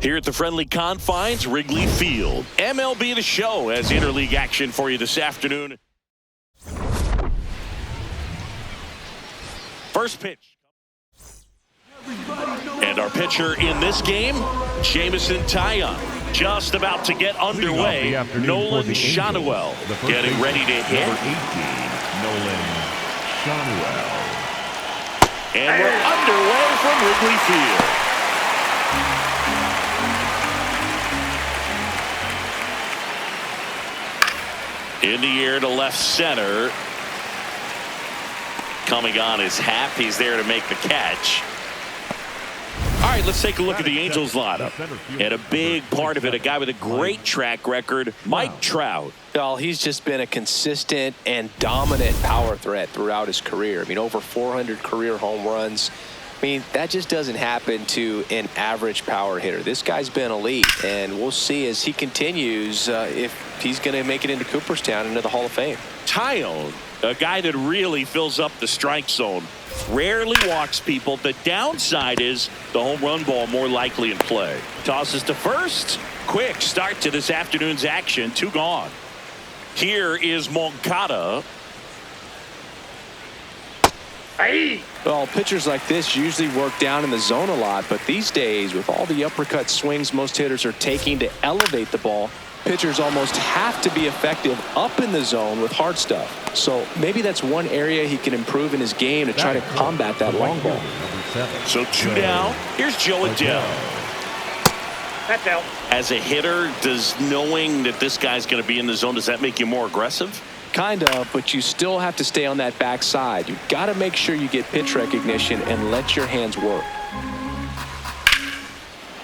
Here at the friendly confines, Wrigley Field. MLB The Show has interleague action for you this afternoon. First pitch. And our pitcher in this game, Jameson Taillon. Just about to get underway, Nolan Schanuel getting ready to hit. Number 18, Nolan Schanuel. And we're underway from Wrigley Field. In the air to left center. Coming on is Happ. He's there to make the catch. All right, let's take a look at the Angels lineup. And a big part of it, a guy with a great track record, Mike Trout. Well, he's just been a consistent and dominant power threat throughout his career. I mean, over 400 career home runs. I mean, that just doesn't happen to an average power hitter. This guy's been elite, and we'll see as he continues if he's going to make it into Cooperstown, into the Hall of Fame. Taillon, a guy that really fills up the strike zone, rarely walks people. The downside is the home run ball more likely in play. Tosses to first. Quick start to this afternoon's action. 2 gone. Here is Moncada. Well, pitchers like this usually work down in the zone a lot, but these days, with all the uppercut swings most hitters are taking to elevate the ball, pitchers almost have to be effective up in the zone with hard stuff. So maybe that's one area he can improve in his game to try to combat that long ball. So 2 down. Here's Joe Adell. That's out. As a hitter, does knowing that this guy's going to be in the zone, does that make you more aggressive? Kind of, but you still have to stay on that backside. You've got to make sure you get pitch recognition and let your hands work.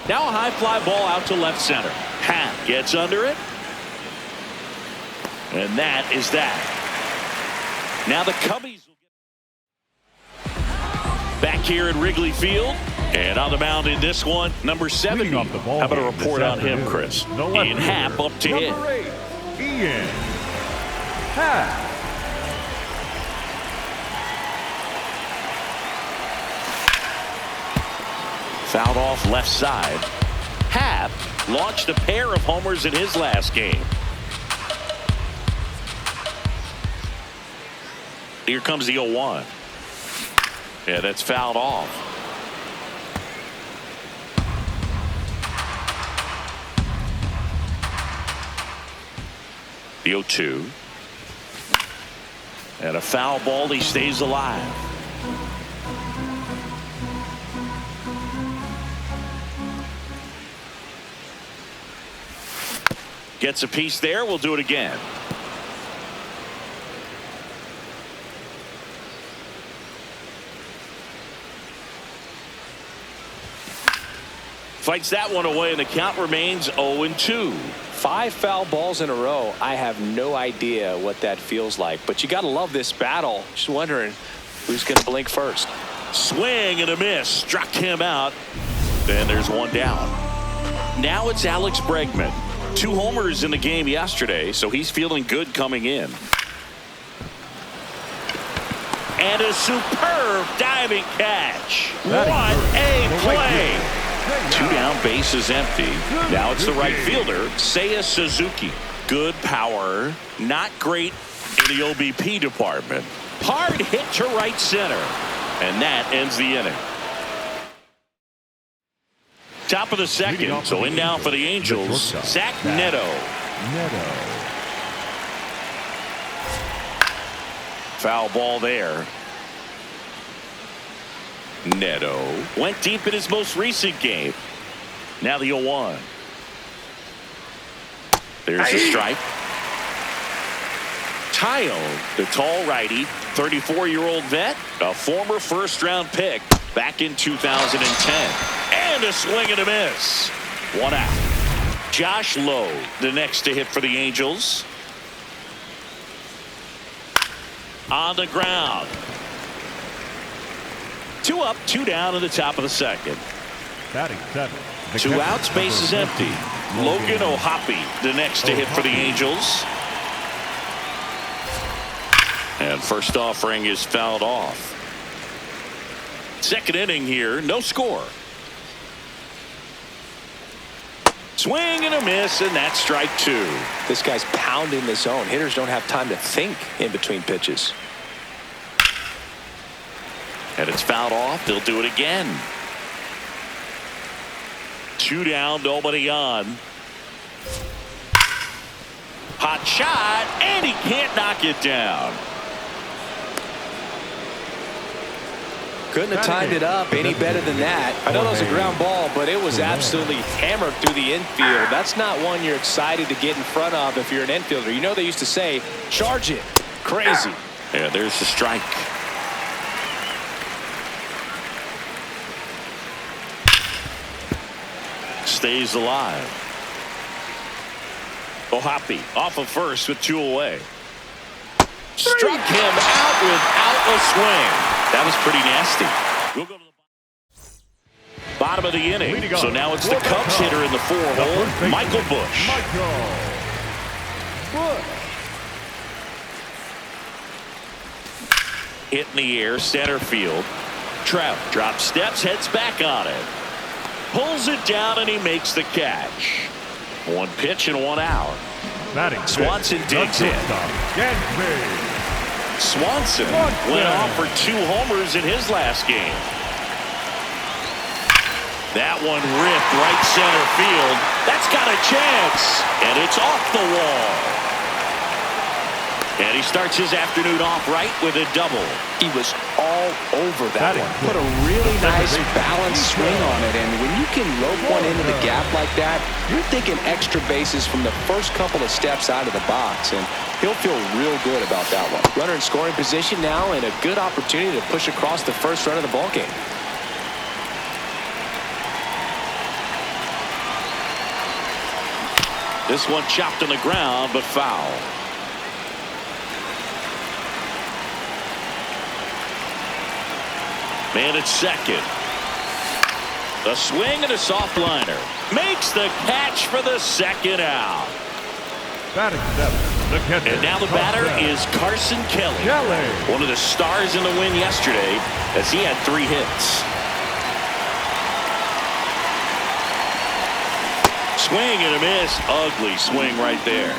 Now a high fly ball out to left center. Happ gets under it. And that is that. Now the Cubbies will get back here at Wrigley Field. And on the mound in this one, number 70. How about a report on him, Chris? Ian Happ up to hit. Number 8, Ian Happ. Fouled off left side. Happ launched a pair of homers in his last game. Here comes the 0-1. Yeah, that's fouled off. The 0-2. And a foul ball. He stays alive. Gets a piece there. We'll do it again. Fights that one away, and the count remains 0-2. 5 foul balls in a row. I have no idea what that feels like, but you got to love this battle. Just wondering who's going to blink first. Swing and a miss. Struck him out. Then there's 1 down. Now it's Alex Bregman. 2 homers in the game yesterday, so he's feeling good coming in. And a superb diving catch. What a play. 2 down, base is empty. Now it's the right fielder, Seiya Suzuki. Good power, not great in the OBP department. Hard hit to right center. And that ends the inning. Top of the second, so in now for the Angels, Zach Neto. Foul ball there. Neto went deep in his most recent game. Now the 0-1. There's the strike. Taillon, the tall righty, 34-year-old vet, a former first-round pick back in 2010. And a swing and a miss. 1 out. Josh Lowe, the next to hit for the Angels. On the ground. 2 up, 2 down in the top of the second. Batting 7. 2 outs, base is empty. Logan O'Hoppe, the next to hit for the Angels. And first offering is fouled off. Second inning here, no score. Swing and a miss, and that's strike two. This guy's pounding the zone. Hitters don't have time to think in between pitches. And it's fouled off. They'll do it again. 2 down, nobody on. Hot shot, and he can't knock it down. Couldn't have timed it up any better than that. I know that was a ground ball, but it was absolutely hammered through the infield. That's not one you're excited to get in front of if you're an infielder. You know they used to say, charge it. Crazy. Yeah, there's the strike. Stays alive. Ohapi off of first with 2 away. Struck him out without a swing. That was pretty nasty. We'll go to the bottom of the inning. So now it's the Cubs hitter in the 4-hole, Michael Busch. Hit in the air, center field. Trout drops steps, heads back on it. Pulls it down, and he makes the catch. 1 pitch and 1 out. Swanson digs in. Swanson went off for 2 homers in his last game. That one ripped right center field. That's got a chance, and it's off the wall. And he starts his afternoon off right with a double. He was all over that one. Put a really nice balanced swing on it, and when you can rope one into the gap like that, you're thinking extra bases from the first couple of steps out of the box, and he'll feel real good about that one. Runner in scoring position now, and a good opportunity to push across the first run of the ballgame. This one chopped on the ground, but foul. Man at second. A swing and a soft liner. Makes the catch for the second out. And now the batter is Carson Kelly. One of the stars in the win yesterday as he had 3 hits. Swing and a miss. Ugly swing right there.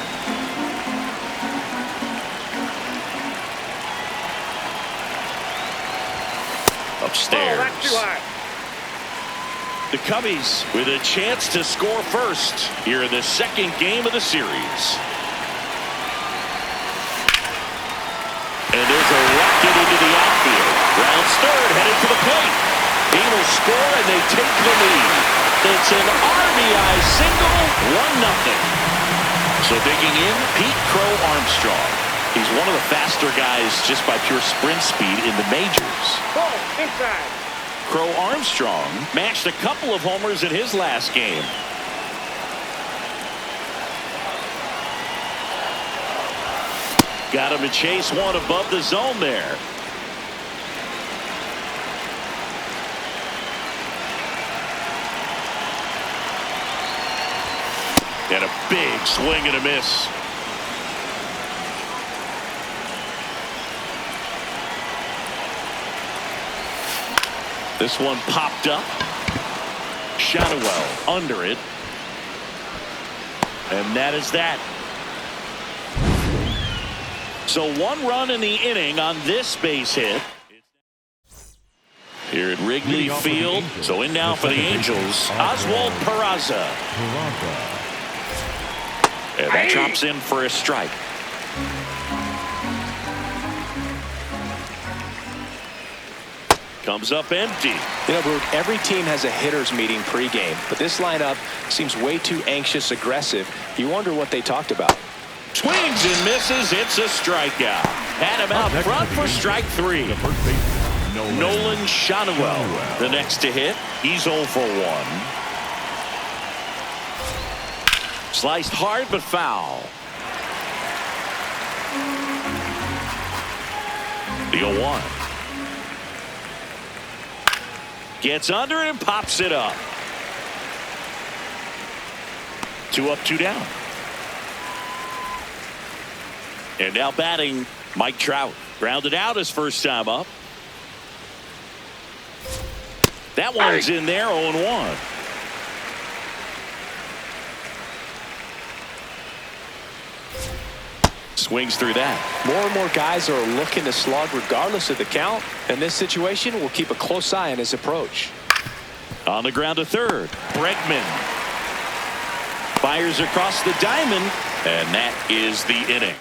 Upstairs. The Cubbies with a chance to score first here in the second game of the series. And there's a rocket into the outfield. Rounds third, headed to the plate. He will score, and they take the lead. It's an RBI single, 1-0. So digging in, Pete Crow Armstrong. He's one of the faster guys just by pure sprint speed in the majors. Ball inside. Crow Armstrong matched a couple of homers in his last game. Got him to chase one above the zone there. And a big swing and a miss. This one popped up. Shadowell under it. And that is that. So 1 run in the inning on this base hit. Here at Wrigley Field. So in now for the Angels, Oswald Peraza. And that drops in for a strike. Comes up empty. You know, Brooke, every team has a hitters meeting pregame, but this lineup seems way too anxious, aggressive. You wonder what they talked about. Swings and misses. It's a strikeout. Had him out front for strike 3. Nolan Shadowell, the next to hit. He's 0 for 1. Sliced hard but foul. The 0-1. Gets under it and pops it up. 2 up, 2 down. And now batting, Mike Trout. Grounded out his first time up. That one's in there, 0-1. swings through that. More and more guys are looking to slug regardless of the count. In this situation, we'll keep a close eye on his approach. On the ground to third. Bregman fires across the diamond, and that is the inning.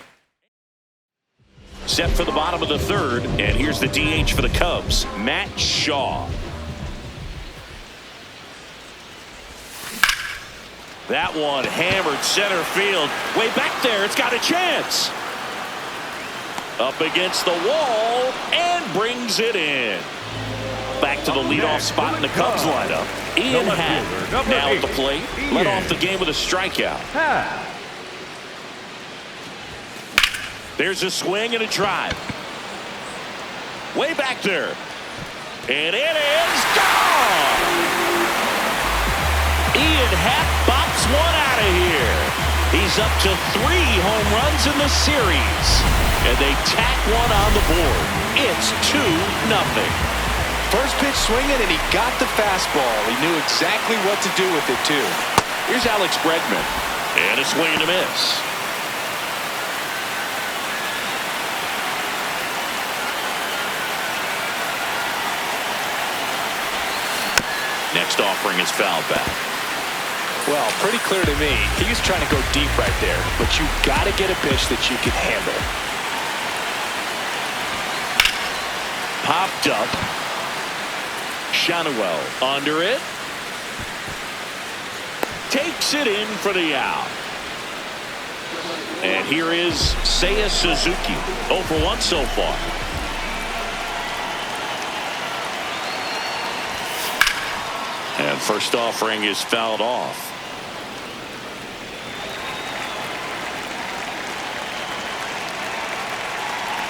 Set for the bottom of the third, and here's the DH for the Cubs, Matt Shaw. That one hammered center field. Way back there, it's got a chance. Up against the wall and brings it in. Back to the leadoff spot in the Cubs lineup. Ian Happ now at the plate. Led off the game with a strikeout. There's a swing and a drive. Way back there. And it is gone. Ian Happ bops one out of here. He's up to 3 home runs in the series. And they tack one on the board. It's 2-0. First pitch swinging, and he got the fastball. He knew exactly what to do with it, too. Here's Alex Bregman. And a swing and a miss. Next offering is fouled back. Well, pretty clear to me. He was trying to go deep right there, but you got to get a pitch that you can handle. Popped up. Shanuel under it. Takes it in for the out. And here is Seiya Suzuki. 0 for 1 so far. And first offering is fouled off.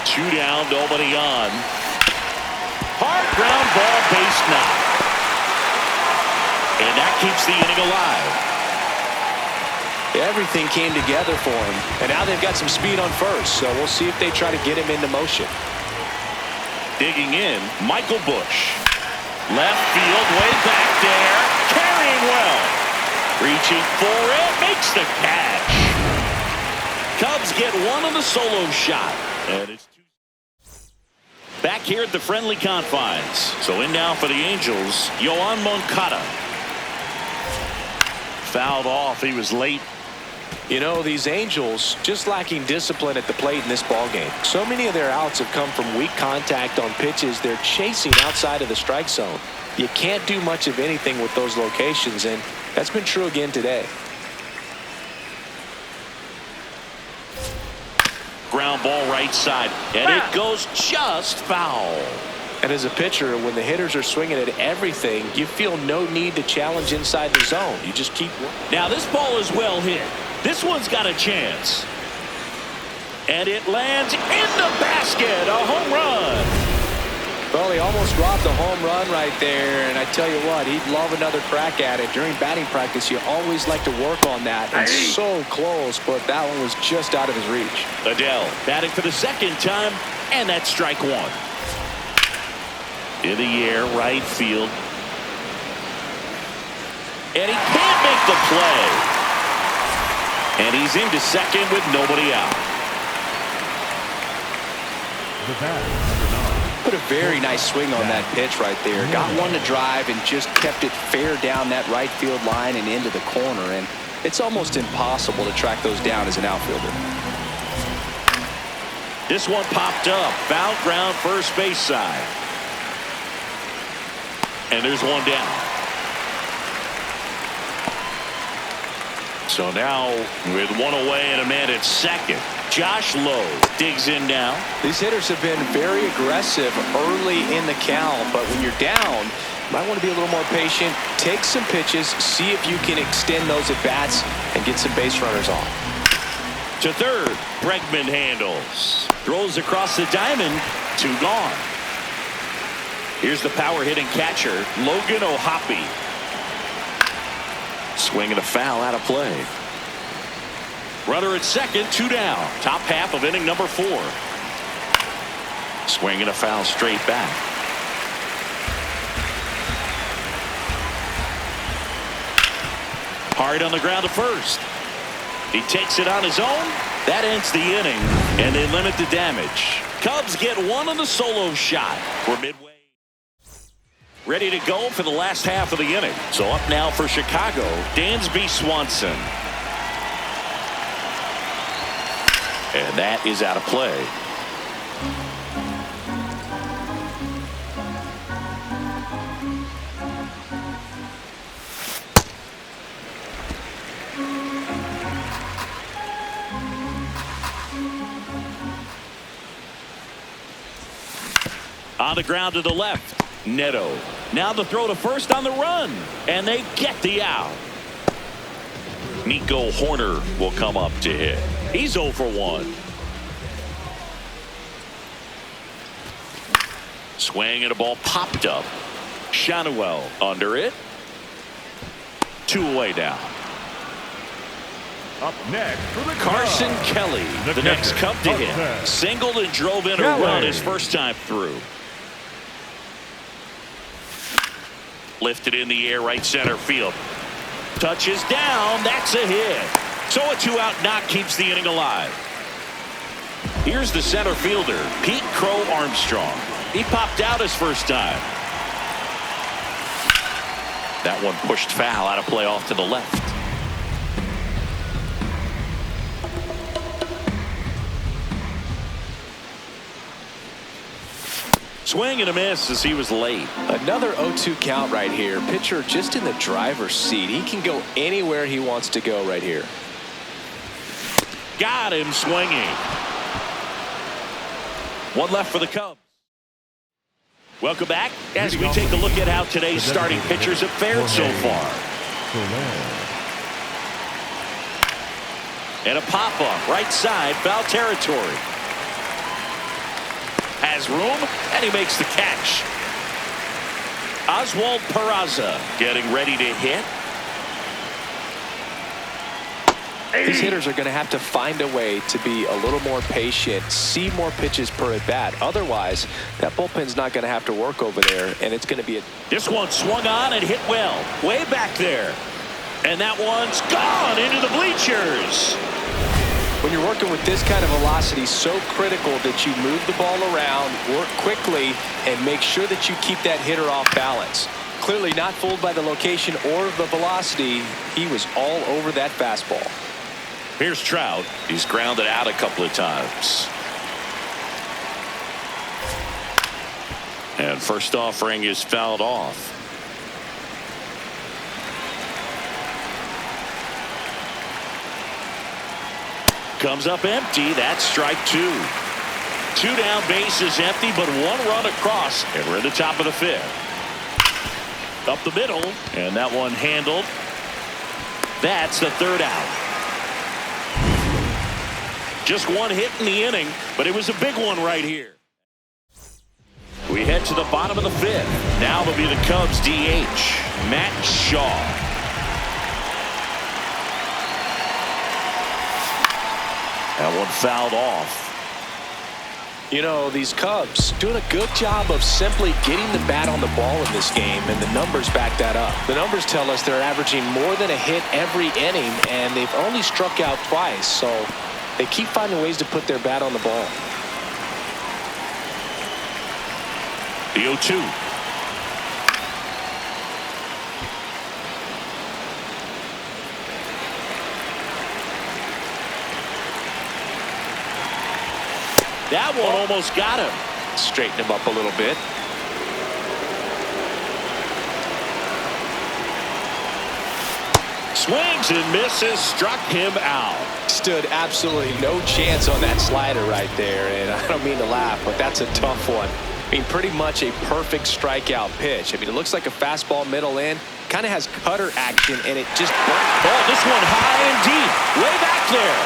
Two down, nobody on. Hard ground ball, base knock. And that keeps the inning alive. Everything came together for him. And now they've got some speed on first, so we'll see if they try to get him into motion. Digging in, Michael Busch. Left field, way back there. Carrying well. Reaching for it, makes the catch. Cubs get one on the solo shot. And it's back here at the friendly confines. So in now for the Angels, Yoan Moncada. Fouled off. He was late. You know, these Angels just lacking discipline at the plate in this ballgame. So many of their outs have come from weak contact on pitches they're chasing outside of the strike zone. You can't do much of anything with those locations, and that's been true again today. Ground ball right side, and it goes just foul. And as a pitcher, when the hitters are swinging at everything, you feel no need to challenge inside the zone. You just keep working. Now this ball is well hit. This one's got a chance. And it lands in the basket. A home run. Well, he almost dropped a home run right there, and I tell you what, he'd love another crack at it. During batting practice, you always like to work on that. And so close, but that one was just out of his reach. Adele batting for the second time, and that's strike one. In the air, right field. And he can't make the play. And he's into second with nobody out. The bat. Put a very nice swing on that pitch right there. Got one to drive and just kept it fair down that right field line and into the corner. And it's almost impossible to track those down as an outfielder. This one popped up. Foul ground first base side. And there's one down. So now with one away and a man at second, Josh Lowe digs in now. These hitters have been very aggressive early in the count, but when you're down, you might want to be a little more patient. Take some pitches, see if you can extend those at bats and get some base runners on. To third, Bregman handles. Throws across the diamond, 2 gone. Here's the power hitting catcher, Logan O'Hoppe. Swing and a foul out of play. Runner at second, 2 down. Top half of inning number 4. Swing and a foul straight back. Hard on the ground to first. He takes it on his own, That ends the inning, and they limit the damage. Cubs get one on the solo shot. We're midway. Ready to go for the last half of the inning. So up now for Chicago, Dansby Swanson. And that is out of play. On the ground to the left, Neto. Now the throw to first on the run, and they get the out. Nico Hoerner will come up to hit. He's 0 for 1. Swing and a ball popped up. Schanuel under it. 2 away now. Up next for the Carson Cubs, Kelly, the next Cub to hit. Singled and drove in a run his first time through. Lifted in the air, right center field. Touches down. That's a hit. So a 2-out knock keeps the inning alive. Here's the center fielder, Pete Crow Armstrong. He popped out his first time. That one pushed foul, out of play off to the left. Swing and a miss as he was late. Another 0-2 count right here. Pitcher just in the driver's seat. He can go anywhere he wants to go right here. Got him swinging. One left for the Cubs. Welcome back as we take a look at how today's starting pitchers have fared so far. And a pop-up right side, foul territory. Has room, and he makes the catch. Oswald Peraza getting ready to hit. These hitters are going to have to find a way to be a little more patient, see more pitches per at bat. Otherwise, that bullpen's not going to have to work over there, and it's going to be a... This one swung on and hit well, way back there. And that one's gone into the bleachers. When you're working with this kind of velocity, so critical that you move the ball around, work quickly, and make sure that you keep that hitter off balance. Clearly not fooled by the location or the velocity. He was all over that fastball. Here's Trout. He's grounded out a couple of times. And first offering is fouled off. Comes up empty. That's strike 2. 2 down, bases empty, but 1 run across, and we're in the top of the 5th. Up the middle, and that one handled. That's the 3rd out. Just 1 hit in the inning, but it was a big one right here. We head to the bottom of the 5th. Now it'll be the Cubs DH, Matt Shaw. That one fouled off. You know, these Cubs doing a good job of simply getting the bat on the ball in this game, and the numbers back that up. The numbers tell us they're averaging more than a hit every inning, and they've only struck out twice, so they keep finding ways to put their bat on the ball. The 0-2. That one almost got him. Straighten him up a little bit. Swings and misses, struck him out. Stood absolutely no chance on that slider right there, and I don't mean to laugh, but that's a tough one. I mean, pretty much a perfect strikeout pitch. I mean, it looks like a fastball middle in, kind of has cutter action, and it just... Oh, this one high and deep, way back there.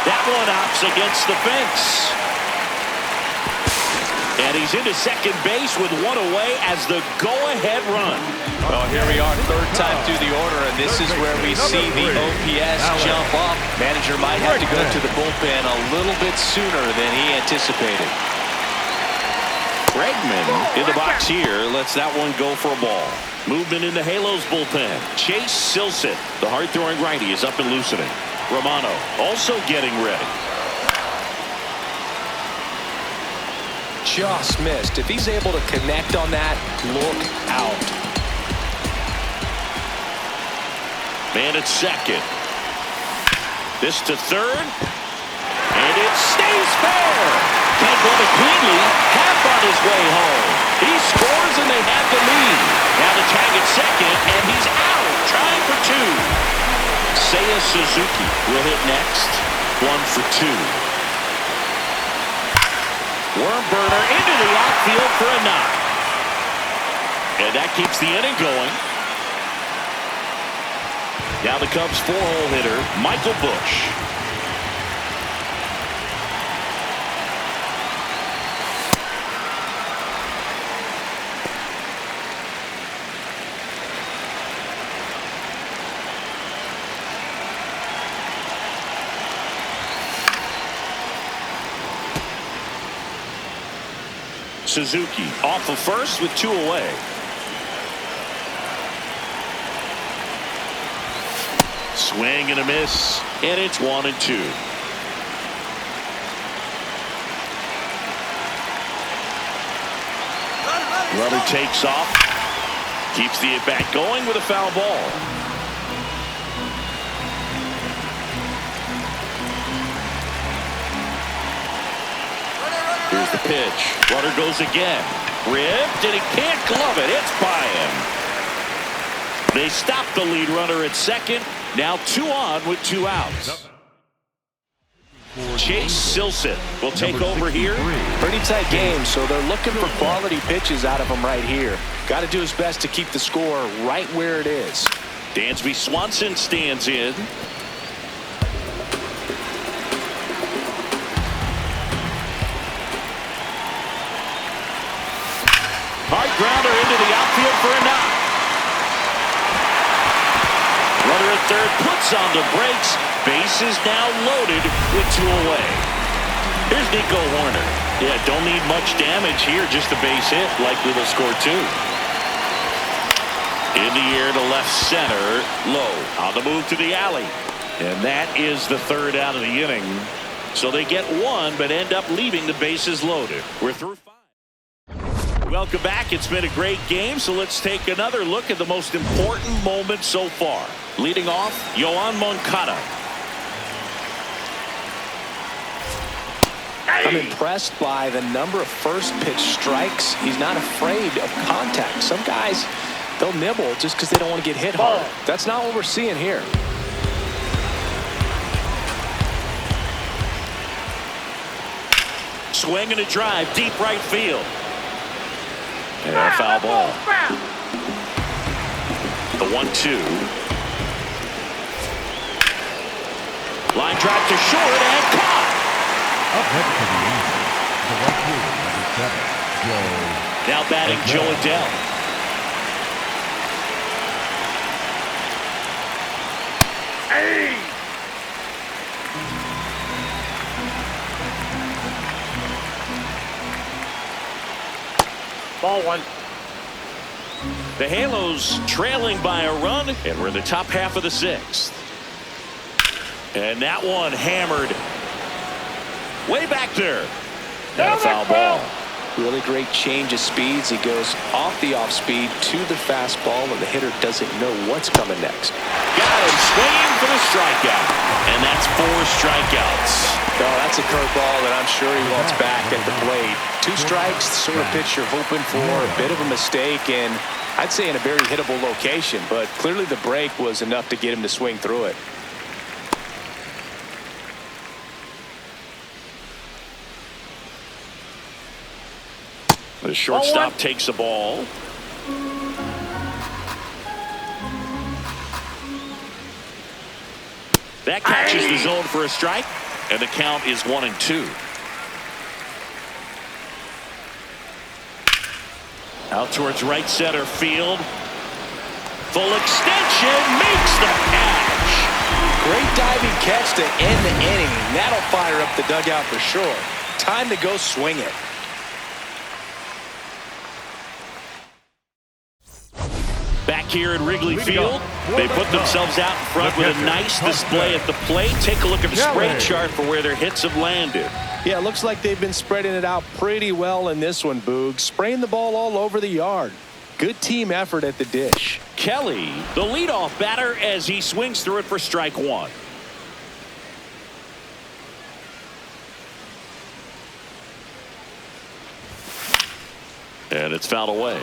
That one opts against the fence. And he's into second base with 1 away as the go-ahead run. Well, here we are, 3rd time through the order, and this is where we see the OPS jump up. Manager might have to go to the bullpen a little bit sooner than he anticipated. Bregman in the box here lets that one go for a ball. Movement in the Halos bullpen. Chase Silseth, the hard-throwing righty, is up and loosening. Romano also getting ready. just missed. If he's able to connect on that, look out. Man at second. This to third. And it stays fair. Can't glove it cleanly. Half on his way home. He scores and they have the lead. Now the tag at second, and he's out. Trying for two. Seiya Suzuki will hit next. 1 for 2. Worm burner into the outfield for a knock. And that keeps the inning going. Now the Cubs 4-hole hitter, Michael Busch. Suzuki off of first with 2 away. Swing and a miss, and it's 1 and 2. Runner takes off, keeps the at-bat going with a foul ball. Here's the pitch. Runner goes again. Ripped, and he can't glove it. It's by him. They stop the lead runner at second. Now 2 on with 2 outs. Chase Silseth will take over here. Pretty tight game, so they're looking for quality pitches out of him right here. Got to do his best to keep the score right where it is. Dansby Swanson stands in. Hard grounder into the outfield for a knock. Runner at third puts on the brakes. Base is now loaded with 2 away. Here's Nico Hoerner. Yeah, don't need much damage here, just a base hit. Likely they'll score 2. In the air to left center. Low on the move to the alley. And that is the 3rd out of the inning. So they get 1 but end up leaving the bases loaded. We're through 5. Welcome back. It's been a great game, so let's take another look at the most important moment so far. Leading off, Yoan Moncada. I'm impressed by the number of first pitch strikes. He's not afraid of contact. Some guys, they'll nibble just because they don't want to get hit hard. That's not what we're seeing here. Swing and a drive, deep right field. And a foul ball. The 1-2. Line drive to short and caught. Up next to the Angels, the right fielder, number 7, Joe. Now batting Joe Adell. Hey! Ball 1. The Halos trailing by a run, and we're in the top half of the 6th. And that one hammered way back there. And a foul ball. Really great change of speeds. He goes off the off speed to the fastball, and the hitter doesn't know what's coming next. Got him swinging for the strikeout. And that's 4 strikeouts. No, that's a curveball that I'm sure he wants back at the plate. 2 strikes, the sort of pitch you're hoping for. A bit of a mistake, and I'd say in a very hittable location. But clearly the break was enough to get him to swing through it. The shortstop takes the ball. That catches the zone for a strike, and the count is 1-2. Out towards right center field. Full extension, makes the catch. Great diving catch to end the inning. That'll fire up the dugout for sure. Time to go swing it. Back back here at Wrigley Field. They put themselves out in front with a nice display at the plate. Take a look at the spray chart for where their hits have landed. Yeah, it looks like they've been spreading it out pretty well in this one, Boog. Spraying the ball all over the yard. Good team effort at the dish. Kelly, the leadoff batter, as he swings through it for strike one. And it's fouled away.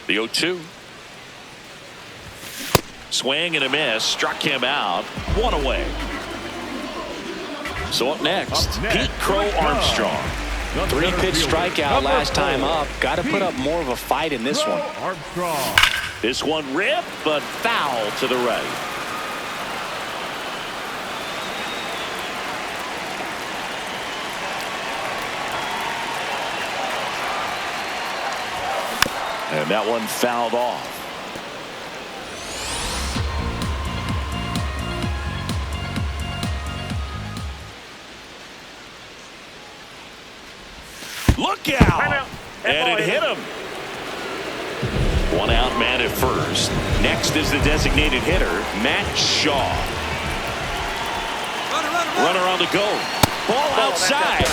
The 0-2. Swing and a miss. Struck him out. One away. So up next, Pete Crow Armstrong. 3-pitch strikeout last time up. Got to put up more of a fight in this one. Armstrong. This one ripped, but foul to the right. And that one fouled off. Look out! And it hit him. One out, man at first. Next is the designated hitter, Matt Shaw. Runner on the go. Ball outside.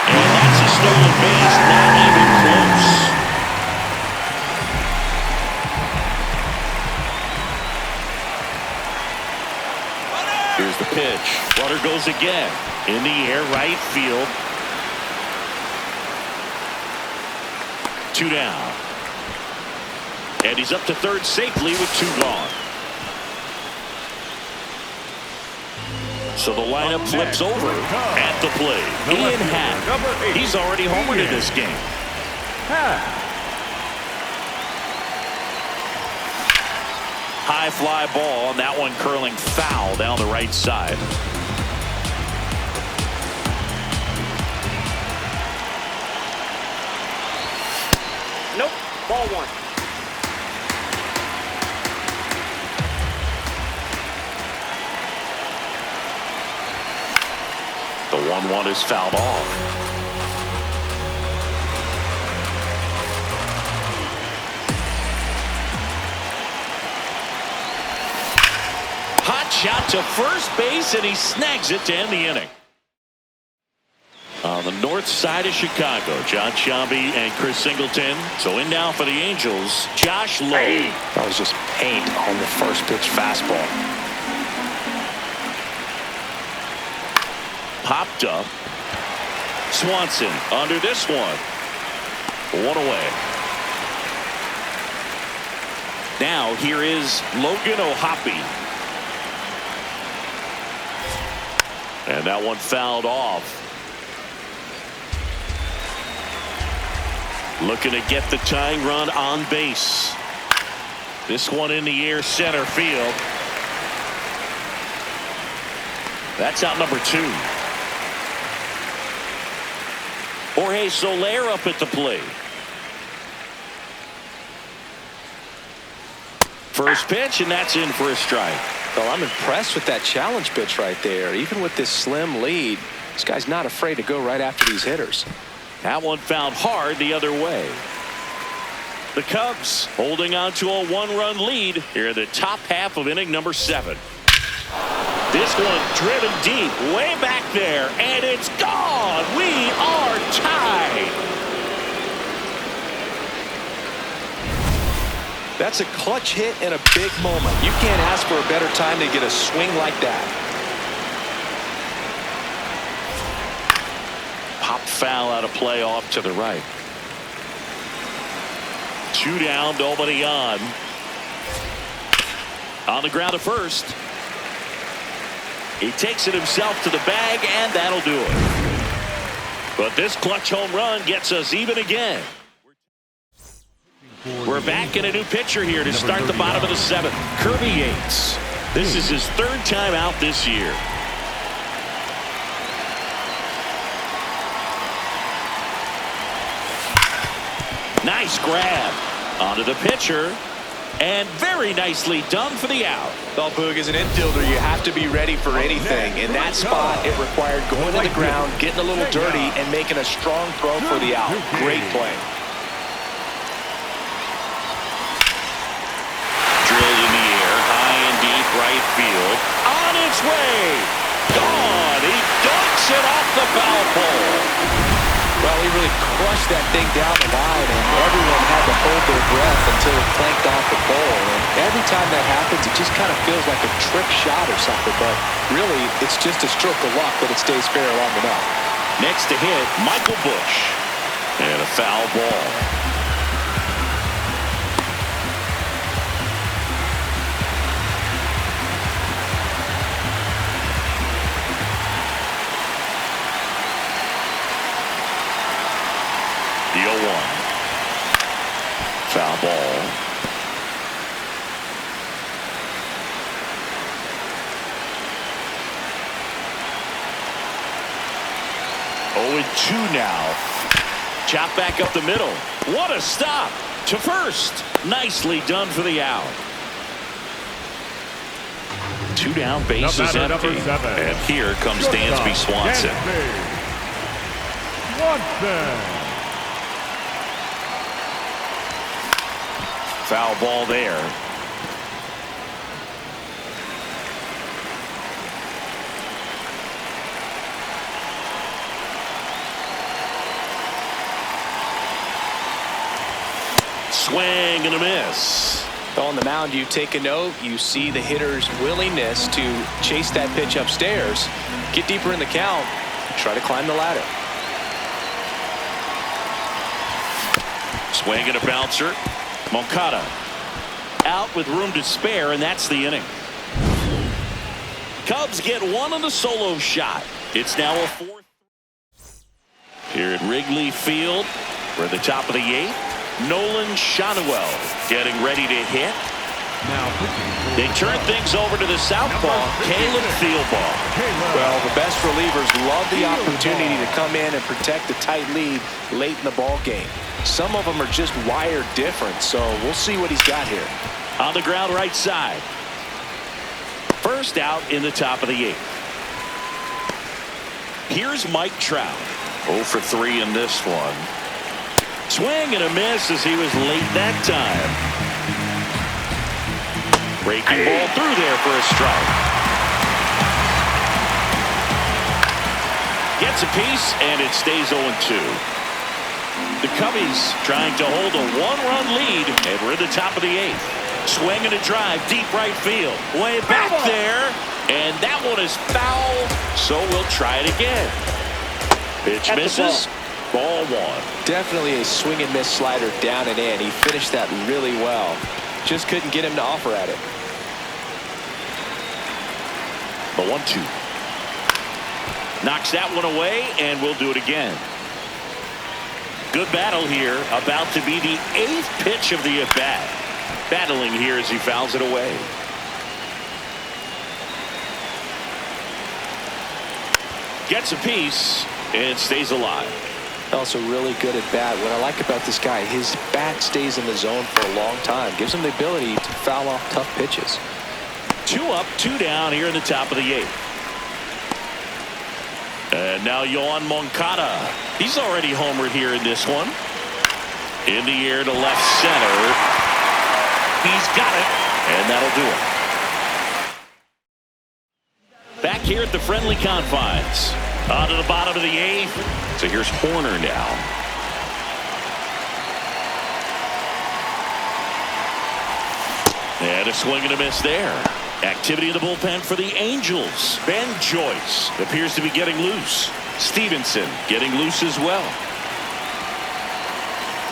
And that's a stolen base, not even close. Here's the pitch. Runner goes again. In the air, right field. 2 down. And he's up to third safely with 2 gone. So the lineup flips over at the plate. Ian Happ. He's already homered in this game. High fly ball, and that one curling foul down the right side. Nope. Ball 1. The 1-1 is fouled off. Hot shot to first base, and he snags it to end the inning. On the north side of Chicago, John Sciambi and Chris Singleton. So in now for the Angels, Josh Lowe. That was just paint on the first pitch fastball. Popped up. Swanson under this one. 1 away. Now here is Logan O'Hoppe. And that one fouled off. Looking to get the tying run on base. This one in the air, center field. That's out number 2. Jorge Soler up at the plate. First pitch, and that's in for a strike. Well, I'm impressed with that challenge pitch right there. Even with this slim lead, this guy's not afraid to go right after these hitters. That one fouled hard the other way. The Cubs holding on to a 1-run lead here in the top half of inning number 7. This one driven deep, way back there, and it's gone. We are tied. That's a clutch hit in a big moment. You can't ask for a better time to get a swing like that. Pop foul out of play off to the right. 2 down, nobody on. On the ground to first. He takes it himself to the bag, and that'll do it. But this clutch home run gets us even again. We're back in a new pitcher here to start the bottom of the 7th. Kirby Yates. This is his 3rd time out this year. Nice grab onto the pitcher. And very nicely done for the out. Well, Boog, as an infielder, you have to be ready for anything. In that spot, it required going to the ground, getting a little dirty, and making a strong throw for the out. Great play. Drilled in the air, high and deep right field. On its way. Gone. He dunks it off the foul pole. Well, he really crushed that thing down the line, and everyone had to hold their breath until it clanked off the pole. And every time that happens, it just kind of feels like a trick shot or something. But really, it's just a stroke of luck that it stays fair long enough. Next to hit, Michael Busch. And a foul ball. The 0-1. Foul ball. Oh, and 2 now. Chop back up the middle. What a stop to first. Nicely done for the out. 2 down, bases empty. And here comes Dansby Swanson. Foul ball there. Swing and a miss. On the mound, you take a note. You see the hitter's willingness to chase that pitch upstairs, get deeper in the count, try to climb the ladder. Swing and a bouncer. Moncada out with room to spare, and that's the inning. Cubs get one on the solo shot. It's now a 4th. Here at Wrigley Field, we're at the top of the 8th. Nolan Schanuel getting ready to hit. They turn things over to the southpaw, Caleb Thielbar. Well, the best relievers love the opportunity to come in and protect a tight lead late in the ball game. Some of them are just wired different, so we'll see what he's got here. On the ground right side. First out in the top of the 8th. Here's Mike Trout. 0 for 3 in this one. Swing and a miss as he was late that time. Breaking ball through there for a strike. Gets a piece, and it stays 0-2. The Cubbies trying to hold a 1-run lead, and we're at the top of the 8th. Swing and a drive, deep right field. Way back there, and that one is foul, so we'll try it again. Pitch misses. Ball 1. Definitely a swing and miss slider down and in. He finished that really well. Just couldn't get him to offer at it. The 1-2. Knocks that one away, and we'll do it again. Good battle here. About to be the 8th pitch of the at-bat. Battling here as he fouls it away. Gets a piece and stays alive. Also really good at bat. What I like about this guy, his bat stays in the zone for a long time. Gives him the ability to foul off tough pitches. 2 up, 2 down here in the top of the 8th. And now Yoan Moncada. He's already homered here in this one. In the air to left center. He's got it, and that'll do it. Back here at the friendly confines. On to the bottom of the 8th. So here's Horner now. And a swing and a miss there. Activity in the bullpen for the Angels. Ben Joyce appears to be getting loose. Stevenson getting loose as well.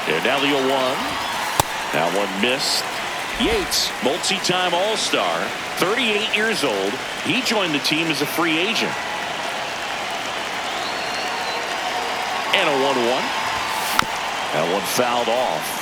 And now the 0-1. That one missed. Yates, multi-time All-Star, 38 years old. He joined the team as a free agent. And a 1-1. That one fouled off.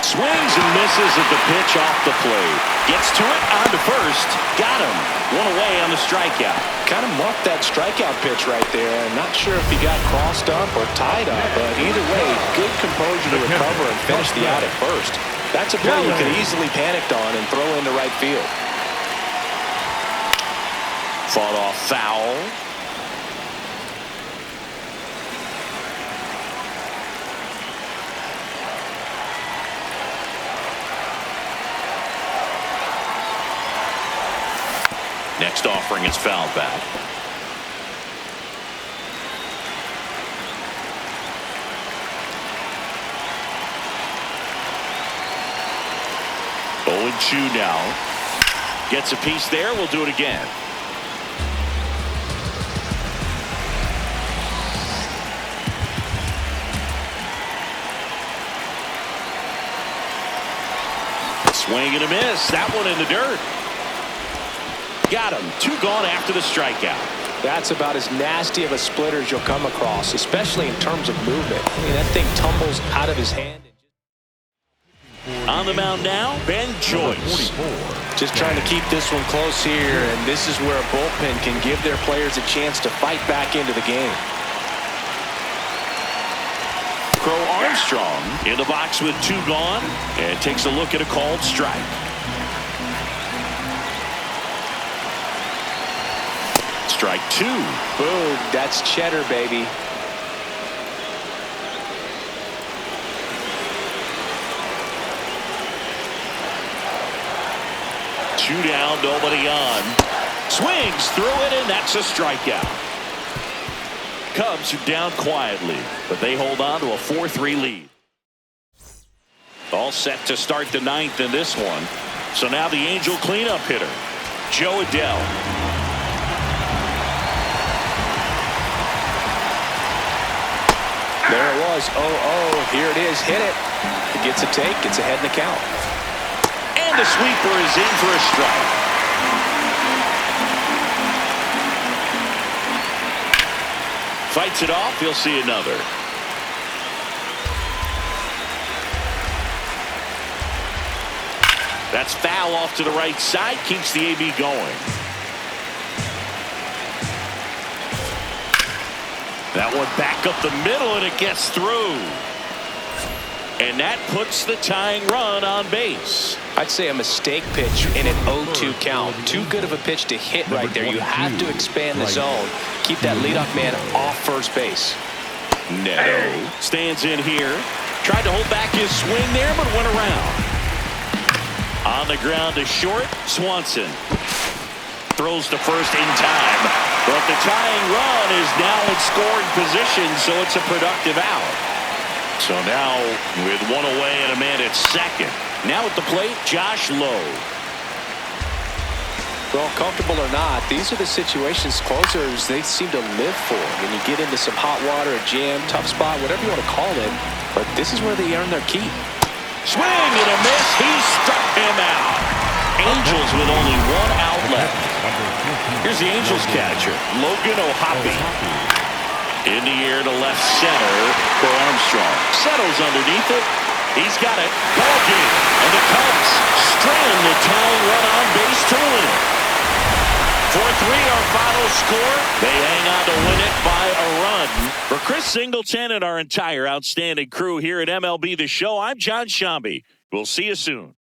Swings and misses at the pitch off the plate. Gets to it, on to first. Got him. One away on the strikeout. Kind of muffed that strikeout pitch right there. I'm not sure if he got crossed up or tied up, but either way, good composure to recover and finish the out at first. That's a play you could easily panicked on and throw into right field. Fought off foul. Next offering is fouled back. Oh, and 2 now. Gets a piece there. We'll do it again. Swing and a miss. That one in the dirt. Got him. 2 gone after the strikeout. That's about as nasty of a splitter as you'll come across, especially in terms of movement. I mean, that thing tumbles out of his hand. On the mound now, Ben Joyce. Just trying to keep this one close here, and this is where a bullpen can give their players a chance to fight back into the game. Crow Armstrong in the box with 2 gone and takes a look at a called strike. Strike 2. Boom, that's cheddar, baby. Two down, nobody on. Swings through it, and that's a strikeout. Cubs are down quietly, but they hold on to a 4-3 lead. All set to start the 9th in this one. So now the Angel cleanup hitter, Jo Adell. There it was. Oh, here it is. Hit it. It gets a take. Gets ahead in the count. And the sweeper is in for a strike. Fights it off. He'll see another. That's foul off to the right side. Keeps the AB going. That one back up the middle, and it gets through. And that puts the tying run on base. I'd say a mistake pitch in an 0-2 count. Too good of a pitch to hit right there. You have to expand the zone. Keep that leadoff man off first base. Neto stands in here. Tried to hold back his swing there, but went around. On the ground to short, Swanson. Throws to first in time. But the tying run is now in scoring position, so it's a productive out. So now with 1 away and a man at second. Now at the plate, Josh Lowe. Well, comfortable or not, these are the situations closers they seem to live for. When you get into some hot water, a jam, tough spot, whatever you want to call it. But this is where they earn their keep. Swing and a miss. He struck him out. Angels with only 1 out left. Here's the Angels catcher, Logan O'Hoppe. In the air to left center for Armstrong. Settles underneath it. He's got it. Ball game. And the Cubs strand the tying run on base to win it. 4-3 our final score. They hang on to win it by a run. For Chris Singleton and our entire outstanding crew here at MLB The Show, I'm John Shambi. We'll see you soon.